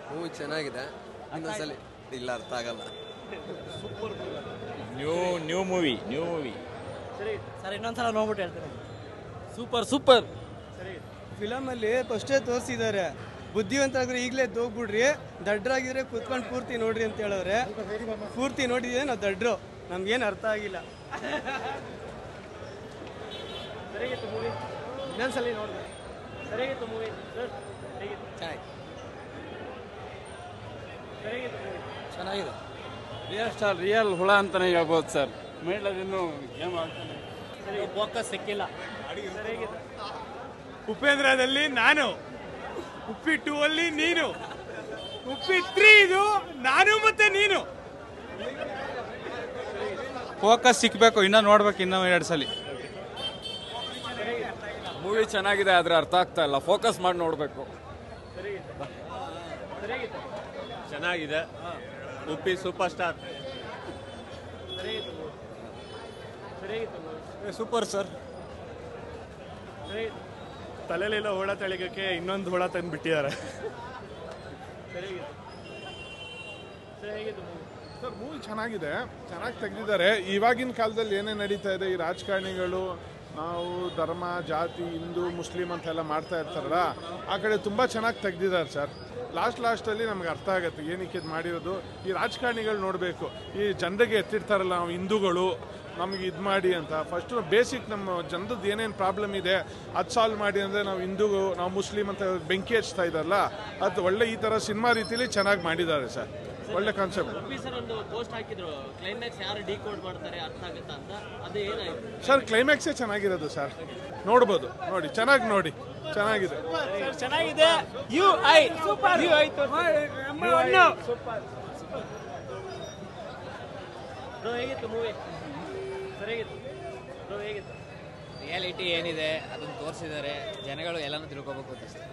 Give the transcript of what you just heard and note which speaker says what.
Speaker 1: Movie ಚೆನ್ನಾಗಿದೆ. ಇನ್ನೊಂದ್ಸಲಿ ಇಲ್ಲ, ಅರ್ಥ ಆಗಲ್ಲ.
Speaker 2: ನ್ಯೂ ಮೂವಿ
Speaker 3: ಸರ್ ಇನ್ನೊಂದ್ಸಲ ನೋಡ್ಬಿಟ್ಟು ಹೇಳ್ತೀನಿ.
Speaker 4: ಸೂಪರ್
Speaker 5: ಫಿಲಮಲ್ಲಿ ಫಸ್ಟೇ ತೋರಿಸಿದ್ದಾರೆ. ಬುದ್ಧಿವಂತರಾದ್ರೆ ಈಗಲೇ ಹೋಗ್ಬಿಡ್ರಿ, ದಡ್ರಾಗಿದ್ರೆ ಕುತ್ಕೊಂಡು ಪೂರ್ತಿ ನೋಡ್ರಿ ಅಂತ ಹೇಳವ್ರೆ. ಪೂರ್ತಿ ನೋಡಿದ್ರೆ ನಾವು ದಡ್ರು, ನಮ್ಗೇನು ಅರ್ಥ ಆಗಿಲ್ಲ. ಇನ್ನೊಂದ್ಸಲಿ ನೋಡ್ಬೇಕು.
Speaker 1: ಚೆನ್ನಾಗಿದೆ.
Speaker 4: ರಿಯಲ್ ಹುಳ ಅಂತಾನೆ ಹೇಳ್ಬೋದು ಸರ್. ಮೇಲದಿನ್ನು ಗೇಮ್ ಆಗ್ತಾನೆ.
Speaker 3: ಫೋಕಸ್ ಸಿಕ್ಕಿಲ್ಲ.
Speaker 5: ಉಪೇಂದ್ರದಲ್ಲಿ ನಾನು, ಉಪ್ಪಿ 2 ಅಲ್ಲಿ ನೀನು, ಉಪ್ಪಿ 3 ಇದು ನಾನು ಮತ್ತೆ ನೀನು.
Speaker 4: ಫೋಕಸ್ ಸಿಕ್ಬೇಕು, ಇನ್ನೂ ನೋಡ್ಬೇಕು, ಇನ್ನೂ 2 ಸಲ.
Speaker 2: ಮೂವಿ ಚೆನ್ನಾಗಿದೆ, ಆದ್ರೆ ಅರ್ಥ ಆಗ್ತಾ ಇಲ್ಲ. ಫೋಕಸ್ ಮಾಡಿ ನೋಡಬೇಕು.
Speaker 6: ಚೆನ್ನಾಗಿದೆ. Uppi superstar.
Speaker 5: Super sir.
Speaker 6: ತಲೆಲೆಲ್ಲ ಹುಳ ತಳಿಗಕ್ಕೆ ಇನ್ನೊಂದು ಹುಳ ತಂದು ಬಿಟ್ಟಿದ್ದಾರೆ.
Speaker 7: ಸರ್ ಮೂವಿ ಚೆನ್ನಾಗಿದೆ, ಚೆನ್ನಾಗಿ ತೆಗೆದಿದ್ದಾರೆ. ಇವಾಗಿನ ಕಾಲದಲ್ಲಿ ಏನೇನು ನಡೀತಾ ಇದೆ, ಈ ರಾಜಕಾರಣಿಗಳು ನಾವು ಧರ್ಮ ಜಾತಿ ಹಿಂದೂ ಮುಸ್ಲಿಂ ಅಂತೆಲ್ಲ ಮಾಡ್ತಾ ಇರ್ತಾರಲ್ಲ, ಆ ಕಡೆ ತುಂಬ ಚೆನ್ನಾಗಿ ತೆಗೆದಿದ್ದಾರೆ ಸರ್. ಲಾಸ್ಟಲ್ಲಿ ನಮ್ಗೆ ಅರ್ಥ ಆಗುತ್ತೆ ಏನಕ್ಕೆ ಇದು ಮಾಡಿರೋದು. ಈ ರಾಜಕಾರಣಿಗಳು ನೋಡಬೇಕು, ಈ ಜನರಿಗೆ ಎತ್ತಿರ್ತಾರಲ್ಲ ನಾವು ಹಿಂದೂಗಳು ನಮಗೆ ಇದು ಮಾಡಿ ಅಂತ. ಫಸ್ಟು ಬೇಸಿಕ್ ನಮ್ಮ ಜನರದ್ದು ಏನೇನು ಪ್ರಾಬ್ಲಮ್ ಇದೆ ಅದು ಸಾಲ್ವ್ ಮಾಡಿ ಅಂದರೆ ನಾವು ಹಿಂದೂ ನಾವು ಮುಸ್ಲಿಂ ಅಂತ ಬೆಂಕಿ ಹಚ್ತಾ ಇದ್ದಾರಲ್ಲ, ಅದು ಒಳ್ಳೆ ಈ ಥರ ಸಿನಿಮಾ ರೀತಿಯಲ್ಲಿ ಚೆನ್ನಾಗಿ ಮಾಡಿದ್ದಾರೆ ಸರ್. ಒಳ್ಳೆ ಕಾನ್ಸೆಪ್ಟ್. ಸರ್ ಕ್ಲೈಮ್ಯಾಕ್ಸೇ ಚೆನ್ನಾಗಿರೋದು ಸರ್, ನೋಡ್ಬೋದು, ನೋಡಿ ಚೆನ್ನಾಗಿ ನೋಡಿ, ಚೆನ್ನಾಗಿದೆ.
Speaker 3: ಚೆನ್ನಾಗಿದೆ.
Speaker 8: ರಿಯಾಲಿಟಿ ಏನಿದೆ ಅದನ್ನು ತೋರಿಸಿದ್ದಾರೆ, ಜನಗಳು ಎಲ್ಲನೂ ತಿಳ್ಕೊಬೇಕು ಅಷ್ಟೇ.